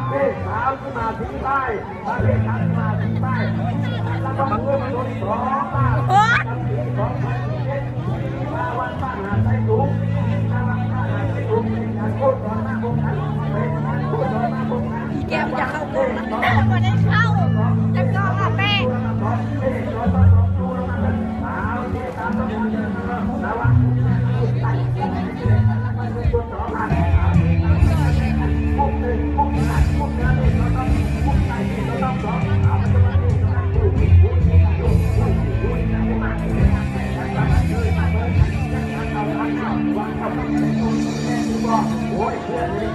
เลขสามขึ้นมาทิ้งใต้เลขสามขึ้นมาทิ้งใต้แล้วก็เงินสด2 ล้านปี2017วันบ้านหาดไทยสูงวันบ้านหาดไทยสูงเป็นการโค่นตอนหน้าบงการเป็นการโค่นตอนหน้าบงการแกมจะเข้าโกงนะแต่ไม่ได้เข้าแต่ก็มาแป้งโอ้ยเพื่อนเลย